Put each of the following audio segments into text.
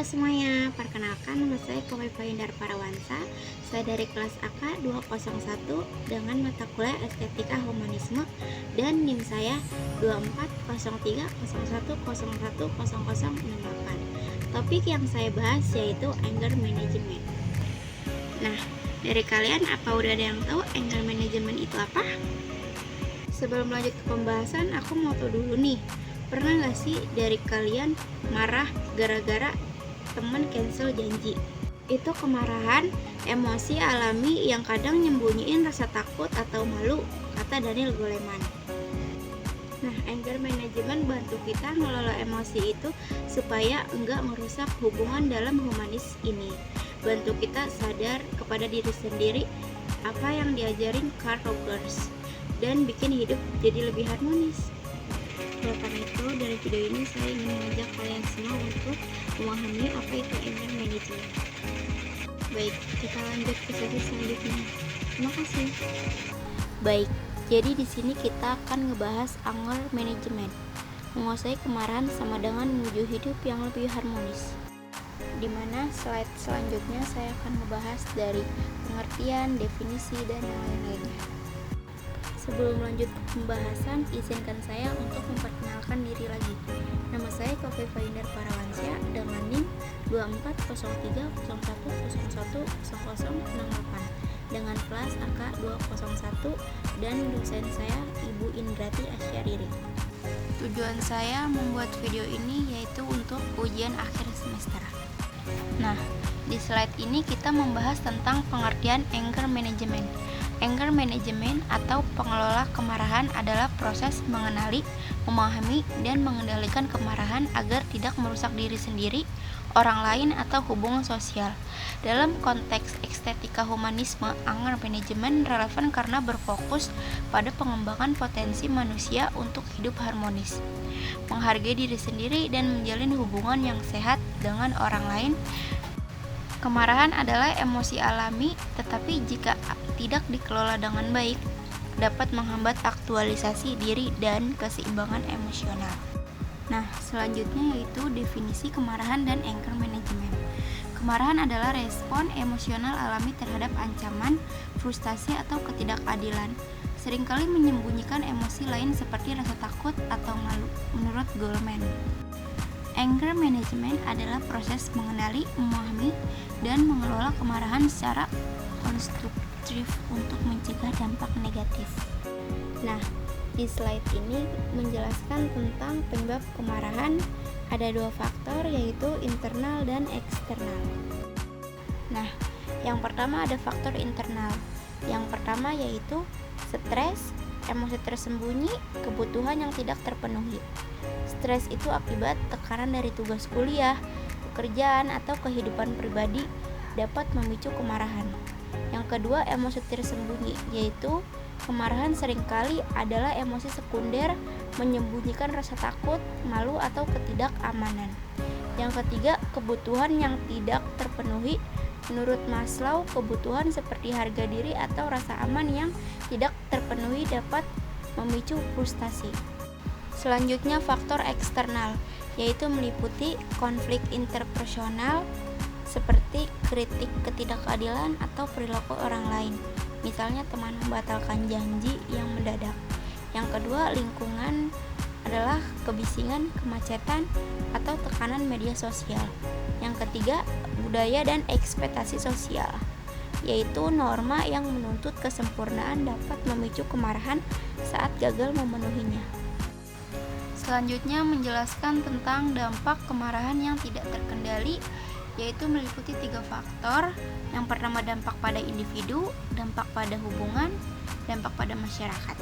Halo semuanya, perkenalkan nama saya Kofifa Indar Parawansa. Saya dari kelas AK 201 dengan mata kuliah Estetika Humanisme dan NIM saya 240301010068. Topik yang saya bahas yaitu anger management. Nah, dari kalian apa udah ada yang tahu anger management itu apa? Sebelum lanjut ke pembahasan, aku mau tahu dulu nih, pernah gak sih dari kalian marah gara-gara teman cancel janji? Itu kemarahan, emosi alami yang kadang nyembunyiin rasa takut atau malu, kata Daniel Goleman. Nah, anger management bantu kita ngelola emosi itu supaya enggak merusak hubungan dalam humanis ini. Bantu kita sadar kepada diri sendiri apa yang diajarin Carl Rogers dan bikin hidup jadi lebih harmonis. Oleh karena itu, dari video ini saya ingin mengajak kalian semua untuk memahami apa itu anger management. Baik, kita lanjut ke sesi selanjutnya. Terima kasih. Baik, jadi di sini kita akan ngebahas anger management. Menguasai kemarahan sama dengan menuju hidup yang lebih harmonis. Dimana slide selanjutnya saya akan membahas dari pengertian, definisi, dan lain-lainnya. Sebelum lanjut ke pembahasan, izinkan saya untuk memperkenalkan diri lagi. Nama saya Kofifa Indar Parawansa dengan NIM 240301010068 dengan kelas AK 201 dan dosen saya Ibu Indrati Asyariri. Tujuan saya membuat video ini yaitu untuk ujian akhir semester. Nah, di slide ini kita membahas tentang pengertian anger management. Anger management atau pengelola kemarahan adalah proses mengenali, memahami, dan mengendalikan kemarahan agar tidak merusak diri sendiri, orang lain, atau hubungan sosial. Dalam konteks estetika humanisme, anger management relevan karena berfokus pada pengembangan potensi manusia untuk hidup harmonis, menghargai diri sendiri, dan menjalin hubungan yang sehat dengan orang lain. Kemarahan adalah emosi alami, tetapi jika tidak dikelola dengan baik, dapat menghambat aktualisasi diri dan keseimbangan emosional. Nah, selanjutnya yaitu definisi kemarahan dan anger management. Kemarahan adalah respon emosional alami terhadap ancaman, frustasi, atau ketidakadilan. Seringkali menyembunyikan emosi lain seperti rasa takut atau malu, menurut Goleman. Anger management adalah proses mengenali, memahami, dan mengelola kemarahan secara konstruktif untuk mencegah dampak negatif. Nah, di slide ini menjelaskan tentang penyebab kemarahan. Ada dua faktor, yaitu internal dan eksternal. Nah, yang pertama ada faktor internal. Yang pertama yaitu stres, emosi tersembunyi, kebutuhan yang tidak terpenuhi. Stres itu akibat tekanan dari tugas kuliah, pekerjaan, atau kehidupan pribadi dapat memicu kemarahan. Yang kedua, emosi tersembunyi, yaitu kemarahan seringkali adalah emosi sekunder menyembunyikan rasa takut, malu, atau ketidakamanan. Yang ketiga, kebutuhan yang tidak terpenuhi. Menurut Maslow, kebutuhan seperti harga diri atau rasa aman yang tidak terpenuhi dapat memicu frustasi. Selanjutnya, faktor eksternal, yaitu meliputi konflik interpersonal seperti kritik ketidakadilan atau perilaku orang lain. Misalnya teman membatalkan janji yang mendadak. Yang kedua, lingkungan adalah kebisingan, kemacetan, atau tekanan media sosial. Yang ketiga, budaya dan ekspektasi sosial, yaitu norma yang menuntut kesempurnaan dapat memicu kemarahan saat gagal memenuhinya. Selanjutnya menjelaskan tentang dampak kemarahan yang tidak terkendali, yaitu meliputi 3 faktor. Yang pertama, dampak pada individu, dampak pada hubungan, dampak pada masyarakat.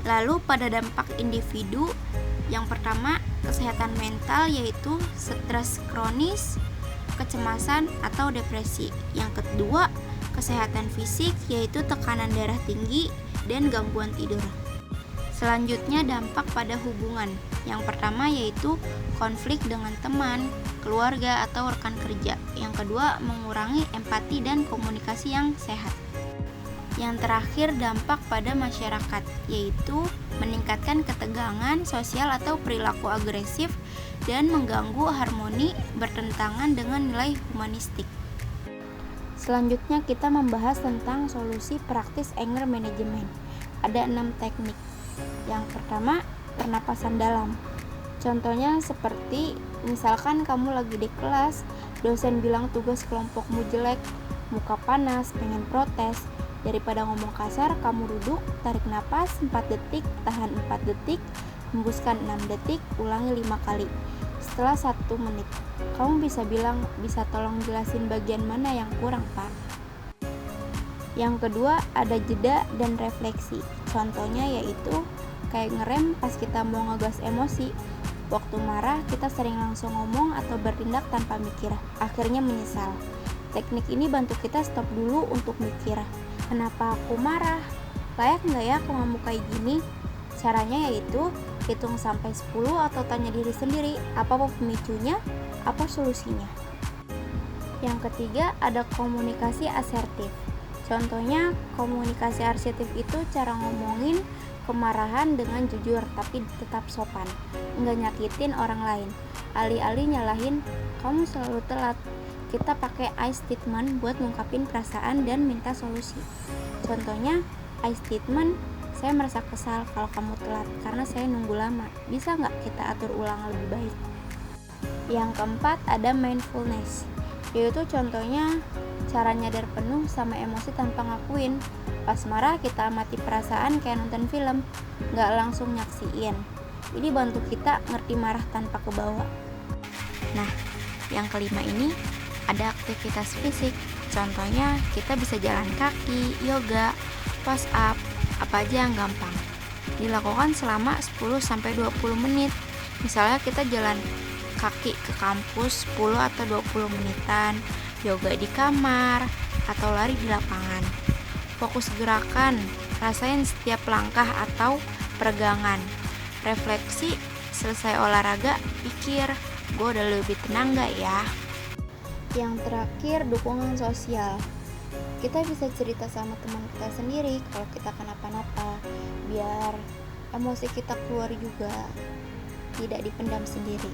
Lalu pada dampak individu, yang pertama kesehatan mental, yaitu stres kronis, kecemasan, atau depresi. Yang kedua, kesehatan fisik, yaitu tekanan darah tinggi dan gangguan tidur. Selanjutnya dampak pada hubungan. Yang pertama yaitu konflik dengan teman, keluarga, atau rekan kerja. Yang kedua, mengurangi empati dan komunikasi yang sehat. Yang terakhir, dampak pada masyarakat, yaitu meningkatkan ketegangan sosial atau perilaku agresif, dan mengganggu harmoni bertentangan dengan nilai humanistik. Selanjutnya kita membahas tentang solusi praktis anger management. Ada 6 teknik. Yang pertama, pernapasan dalam. Contohnya seperti misalkan kamu lagi di kelas, dosen bilang tugas kelompokmu jelek, muka panas, pengen protes. Daripada ngomong kasar, kamu duduk, tarik napas 4 detik, tahan 4 detik, hembuskan 6 detik, ulangi 5 kali. Setelah 1 menit, kamu bisa bilang, bisa tolong jelasin bagian mana yang kurang, Pak? Yang kedua, ada jeda dan refleksi. Contohnya yaitu kayak ngerem pas kita mau ngegas emosi. Waktu marah, kita sering langsung ngomong atau bertindak tanpa mikir, akhirnya menyesal. Teknik ini bantu kita stop dulu untuk mikir, kenapa aku marah? Layak nggak ya aku ngamuk kayak gini? Caranya yaitu hitung sampai 10 atau tanya diri sendiri, apa pemicunya, apa solusinya. Yang ketiga, ada komunikasi asertif. Contohnya, komunikasi asertif itu cara ngomongin kemarahan dengan jujur tapi tetap sopan, nggak nyakitin orang lain. Alih-alih nyalahin, kamu selalu telat, kita pakai I statement buat ngungkapin perasaan dan minta solusi. Contohnya, I statement, saya merasa kesal kalau kamu telat karena saya nunggu lama. Bisa nggak kita atur ulang lebih baik? Yang keempat, ada mindfulness, yaitu contohnya cara nyadar penuh sama emosi tanpa ngakuin. Pas marah kita amati perasaan kayak nonton film, nggak langsung nyaksiin. Ini bantu kita ngerti marah tanpa kebawa. Nah, yang kelima ini ada aktivitas fisik. Contohnya kita bisa jalan kaki, yoga, push up, apa aja yang gampang. Dilakukan selama 10-20 menit. Misalnya kita jalan kaki ke kampus 10 atau 20 menitan, yoga di kamar, atau lari di lapangan. Fokus gerakan, rasain setiap langkah atau peregangan. Refleksi, selesai olahraga, pikir, gue udah lebih tenang gak ya? Yang terakhir, dukungan sosial. Kita bisa cerita sama teman kita sendiri kalau kita kenapa-napa, biar emosi kita keluar juga, tidak dipendam sendiri.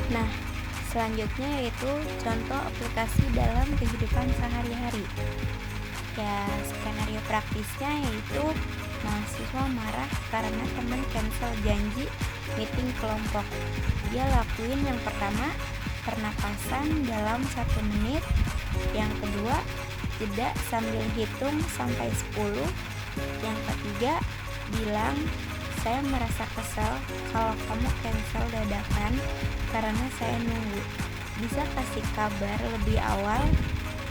Nah, selanjutnya yaitu contoh aplikasi dalam kehidupan sehari-hari. Ya, skenario praktisnya yaitu mahasiswa marah karena teman cancel janji meeting kelompok. Dia lakuin yang pertama, pernapasan dalam 1 menit. Yang kedua, jeda sambil hitung sampai 10. Yang ketiga, bilang, saya merasa kesal kalau kamu cancel dadakan karena saya nunggu. Bisa kasih kabar lebih awal.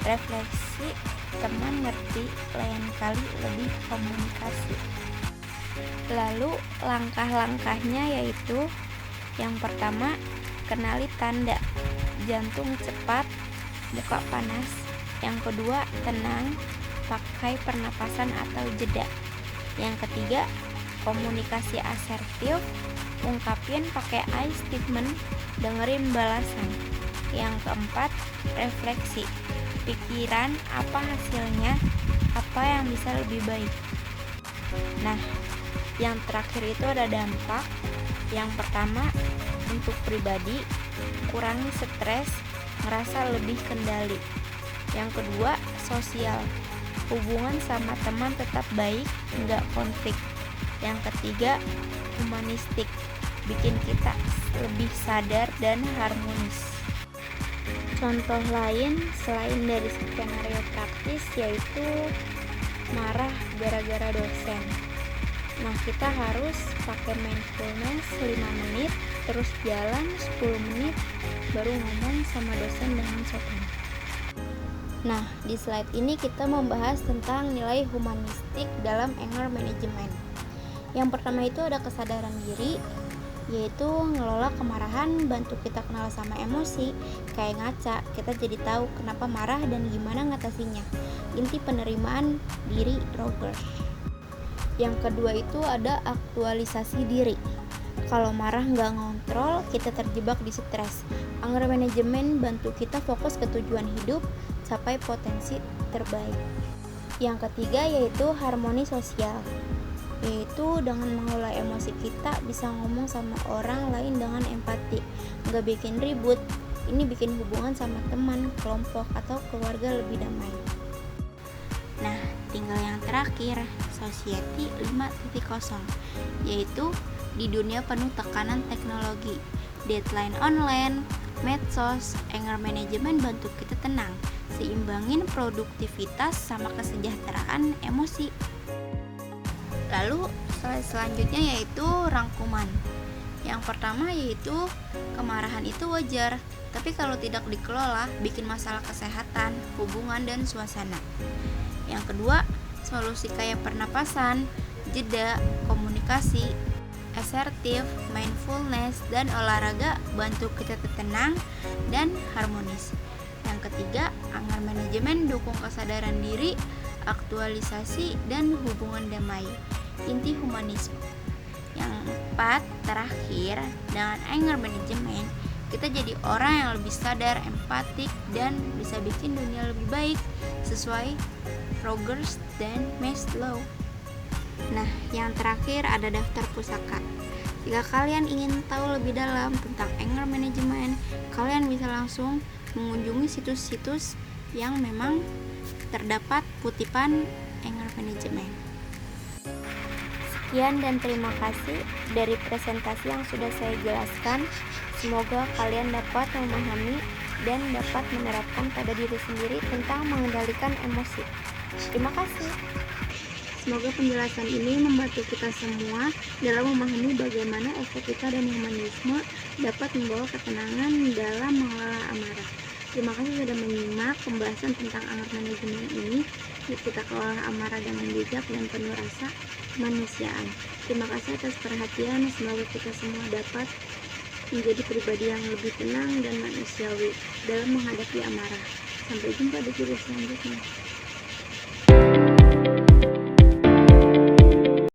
Refleksi, teman ngerti, lain kali lebih komunikasi. Lalu langkah-langkahnya yaitu yang pertama, kenali tanda jantung cepat, muka panas. Yang kedua, tenang, pakai pernapasan atau jeda. Yang ketiga, komunikasi asertif, ungkapin pakai I statement, dengerin balasan. Yang keempat, refleksi, pikiran apa hasilnya, apa yang bisa lebih baik. Nah, yang terakhir itu ada dampak. Yang pertama, untuk pribadi, kurangi stres, ngerasa lebih kendali. Yang kedua, sosial, hubungan sama teman tetap baik, nggak konflik. Yang ketiga, humanistik, bikin kita lebih sadar dan harmonis. Contoh lain selain dari skenario praktis yaitu marah gara-gara dosen. Nah, kita harus pakai mindfulness 5 menit, terus jalan 10 menit, baru ngomong sama dosen dengan sopan. Nah, di slide ini kita membahas tentang nilai humanistik dalam anger management. Yang pertama itu ada kesadaran diri, yaitu ngelola kemarahan, bantu kita kenal sama emosi. Kayak ngaca, kita jadi tahu kenapa marah dan gimana ngatasinya. Inti penerimaan diri Rogers. Yang kedua itu ada aktualisasi diri. Kalau marah nggak ngontrol, kita terjebak di stres. Anger management bantu kita fokus ke tujuan hidup, capai potensi terbaik. Yang ketiga yaitu harmoni sosial. yaitu dengan mengelola emosi kita bisa ngomong sama orang lain dengan empati, nggak bikin ribut. Ini bikin hubungan sama teman, kelompok, atau keluarga lebih damai. Nah, tinggal yang terakhir, Society 5.0, yaitu di dunia penuh tekanan teknologi, deadline online, medsos, anger management bantu kita tenang, seimbangin produktivitas sama kesejahteraan emosi. Lalu selanjutnya yaitu rangkuman. Yang pertama yaitu kemarahan itu wajar, tapi kalau tidak dikelola bikin masalah kesehatan, hubungan, dan suasana. Yang kedua, solusi kayak pernapasan, jeda, komunikasi, asertif, mindfulness, dan olahraga bantu kita tenang dan harmonis. Yang ketiga, anger manajemen dukung kesadaran diri, aktualisasi, dan hubungan damai. Inti humanisme. Yang keempat, terakhir, dengan anger management kita jadi orang yang lebih sadar, empatik, dan bisa bikin dunia lebih baik sesuai Rogers dan Maslow. Nah, yang terakhir ada daftar pusaka. Jika kalian ingin tahu lebih dalam tentang anger management, kalian bisa langsung mengunjungi situs-situs yang memang terdapat kutipan anger management. Sekian dan terima kasih dari presentasi yang sudah saya jelaskan. Semoga kalian dapat memahami dan dapat menerapkan pada diri sendiri tentang mengendalikan emosi. Terima kasih. Semoga penjelasan ini membantu kita semua dalam memahami bagaimana estetika dan humanisme dapat membawa ketenangan dalam mengelola amarah. Terima kasih sudah menyimak pembahasan tentang anger management ini. Yuk kita kelola amarah dengan bijak dan penuh rasa kemanusiaan. Terima kasih atas perhatian. Semoga kita semua dapat menjadi pribadi yang lebih tenang dan manusiawi dalam menghadapi amarah. Sampai jumpa di video selanjutnya.